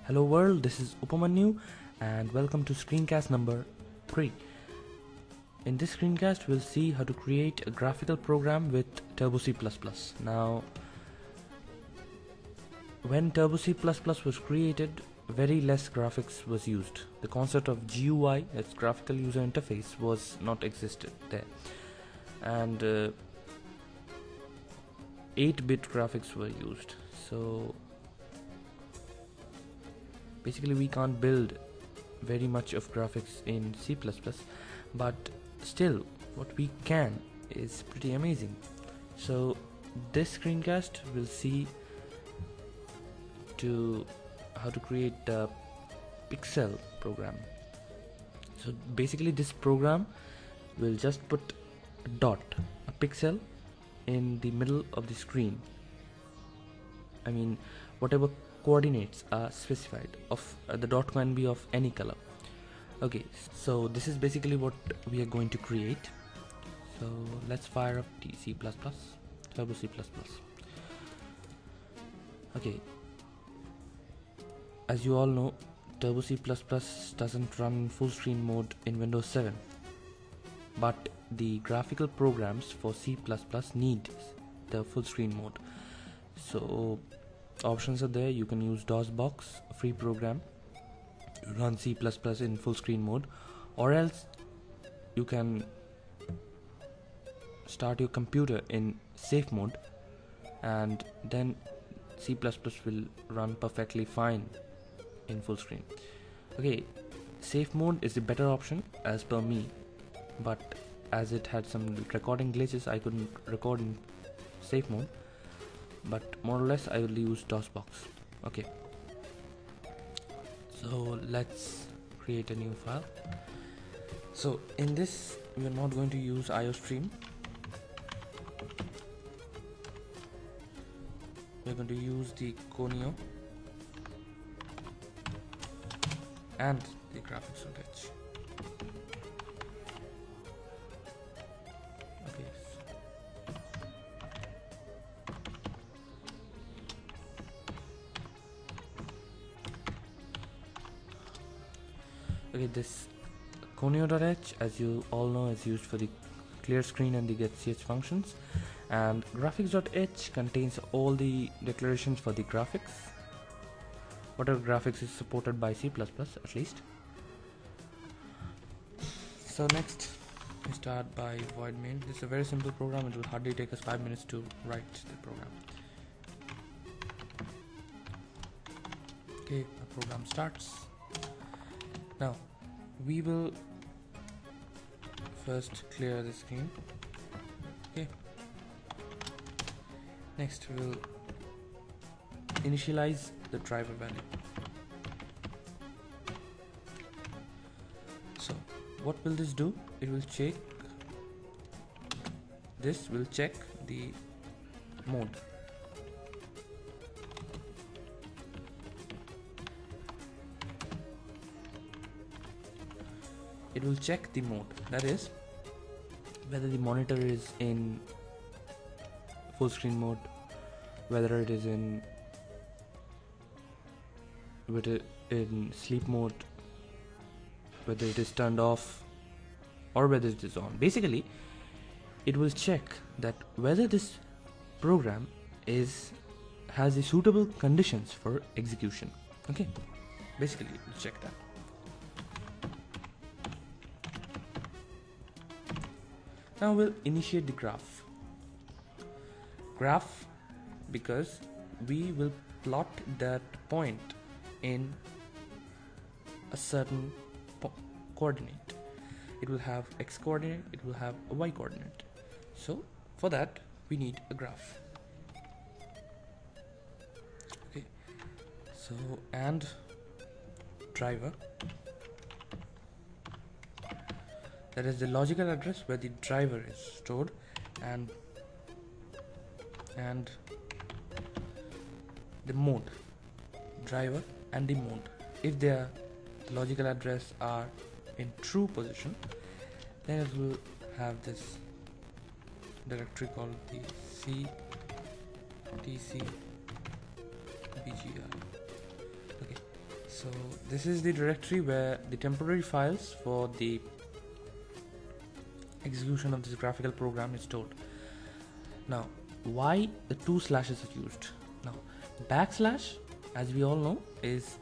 Hello world, this is Upamanyu and welcome to screencast number 3. In this screencast we'll see how to create a graphical program with Turbo C++. Now, when Turbo C++ was created, very less graphics was used. The concept of GUI, its graphical user interface, was not existed there. And 8-bit graphics were used. So basically we can't build very much of graphics in C++, but still what we can is pretty amazing. So this screencast will see how to create a pixel program. So basically this program will just put a dot, a pixel in the middle of the screen. I mean, whatever coordinates are specified of the dot can be of any color. Okay, so this is basically what we are going to create. So let's fire up C++, Turbo C++. Okay, as you all know, Turbo C++ doesn't run full screen mode in Windows 7, but the graphical programs for C++ need the full screen mode. So options are there. You can use DOSBox, a free program, run C++ in full screen mode, or else you can start your computer in safe mode and then C++ will run perfectly fine in full screen. Okay, safe mode is the better option as per me, but as it had some recording glitches, I couldn't record in safe mode, but more or less I will use DOSBox. Okay, so let's create a new file. So in this we are not going to use IOStream. We're going to use the Conio and the graphics.h. Okay. Okay, this Conio.h, as you all know, is used for the clear screen and the getch functions, and graphics.h contains all the declarations for the graphics, whatever graphics is supported by C++ at least. So next we start by void main. This is a very simple program. It will hardly take us 5 minutes to write the program. Okay, the program starts. Now we will first clear the screen. Okay, next we'll initialize the driver value. So what will this do? It will check, this will check the mode. It will check the mode, that is whether the monitor is in full screen mode, whether it is in sleep mode, whether it is turned off, or whether it is on. Basically it will check that whether this program has the suitable conditions for execution. Okay, basically it will check that. Now we'll initiate the graph because we will plot that point in a certain coordinate. It will have x coordinate, it will have a y coordinate. So for that we need a graph. Okay, so and driver, that is the logical address where the driver is stored, and the mode, driver and the mode. If their logical address are in true position, then it will have this directory called the ctc bgr. Okay, So this is the directory where the temporary files for the execution of this graphical program is stored. Now, why the 2 slashes are used? Now, backslash, as we all know, is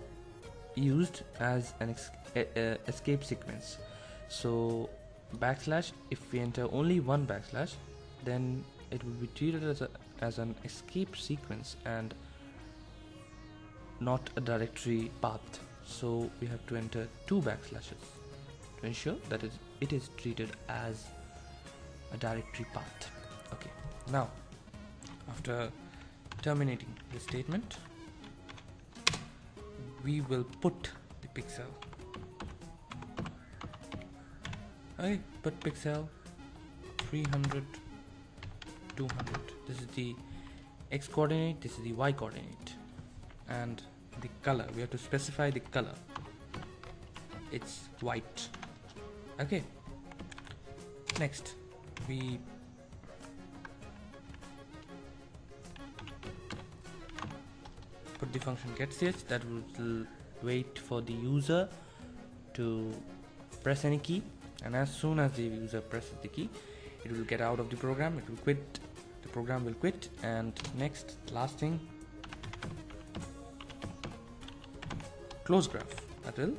used as an escape sequence. So backslash, if we enter only one backslash, then it will be treated as an escape sequence and not a directory path. So we have to enter 2 backslashes to ensure that it is treated as a directory path. Okay, now after terminating the statement, we will put the pixel. Okay, put pixel 300, 200. This is the x coordinate, this is the y coordinate, and the color, we have to specify the color. It's white. Okay, next we put the function getSH that will wait for the user to press any key, and as soon as the user presses the key, it will get out of the program, it will quit, the program will quit. And next, last thing, close graph, that will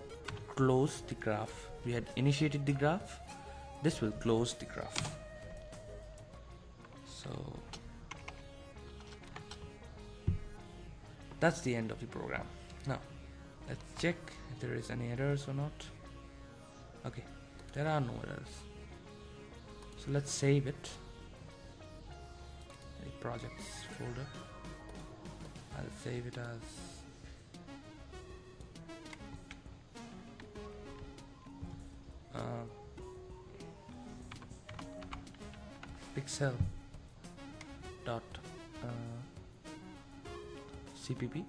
close the graph. We had initiated the graph, this will close the graph. So that's the end of the program. Now let's check if there is any errors or not. Okay, there are no errors. So let's save it, the projects folder. I'll save it as pixel dot cpp.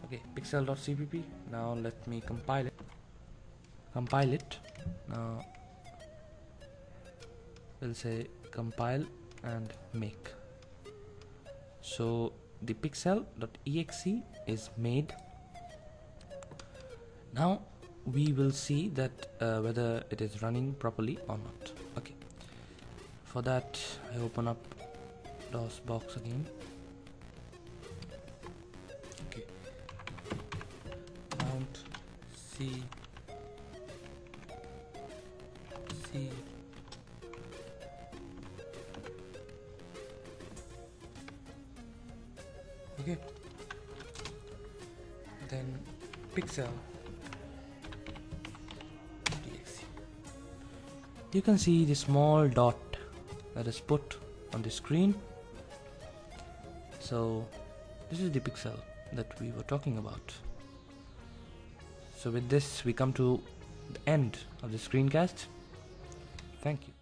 Okay, pixel.cpp. Now let me compile it. Now we'll say compile and make. So the pixel.exe is made. Now we will see that whether it is running properly or not. Okay, for that I open up DOS box again. Okay, mount C okay, then pixel. You can see the small dot that is put on the screen. So this is the pixel that we were talking about. So with this we come to the end of the screencast. Thank you.